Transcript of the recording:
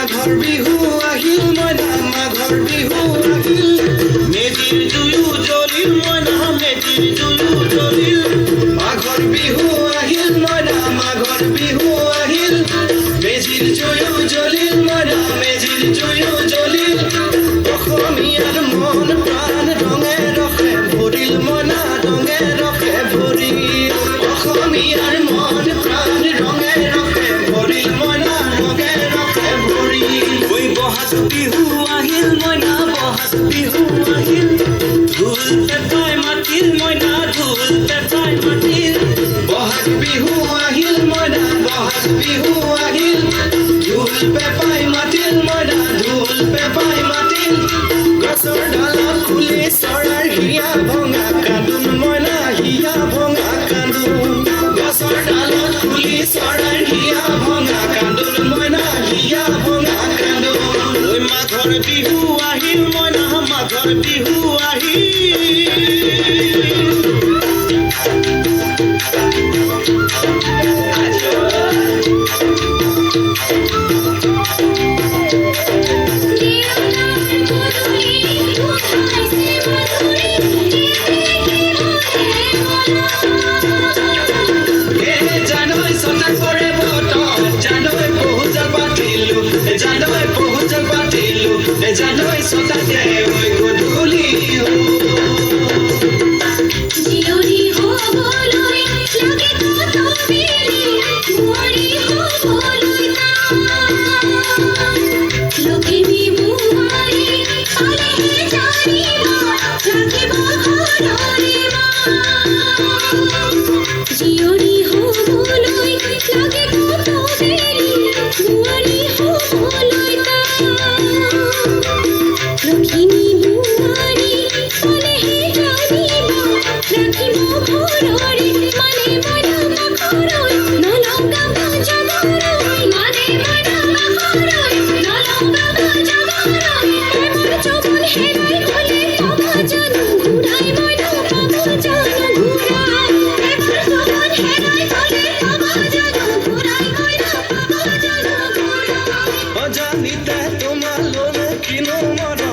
মাঘৰ বিহু আহিল মইনা মাঘৰ বিহু আহিল মেজিৰ জুয়ো জ্বলিল মইনা মেজিৰ জুয়ো জ্বলিল মাঘৰ বিহু আহিল মইনা মাঘৰ বিহু আহিল মেজিৰ জুয়ো জ্বলিল মইনা মেজিৰ জুয়ো জ্বলিল অসমীয়াৰ মন প্ৰাণ ৰঙে ৰসে ভৰিল মইনা ৰঙে ৰসে ভৰিল অসমীয়াৰ মন প্ৰাণ ৰঙে ৰসে ভৰিল মইনা ৰঙে ৰসে ভৰিল ঐ বহাগ বিহু আহিল মইনা বহাগ বিহু আহিল ঢোল পেপাই মাতিল মইনা ঢোল পেপাই মাতিল বহাগ বিহু আহিল মইনা বহাগ বিহু আহিল ঢোল পেপাই মাতিল মইনা ঢোল পেপাই মাতিল গছৰ ডালত ফুলি চৰাৰ হিয়া ভঙা কান্দোন মইনা হিয়া ভঙা কান্দোন গছৰ ডালত ফুলি চৰাৰ হিয়া ভঙা কান্দোন মইনা হিয়া ভঙা কান্দোন ঐ মাঘৰ বিহু আহিল মইনা মাঘৰ বিহু আহিল জানৈ সদাকে ওই গধূলি জিয়ৰি হবলৈ লাগে কত বেলি মৰি হবলৈ লখিমী মুৱাৰি পালেহে জানিব ৰাখিব ঘৰৰে জিয়ৰি হবলৈ লাগে কত বেলি মৰি হবলৈ লখিমী মুৱাৰি পালেহে জানিব ৰাখিব ঘৰৰে মানে মইনা মাঘৰৈ নলগাব জাগৰৈ মানে মইনা মাঘৰৈ নলগাব জাগৰৈ এবাৰ যৌৱন হেৰাই গ'লে পাব জানো ঘূৰাই মইনা পাব জানো ঘূৰাই এবাৰ যৌৱন হেৰাই গ'লে পাব জানো ঘূৰাই মইনা পাব জানো ঘূৰাই অজানিতে তোমালৈ কিনো মন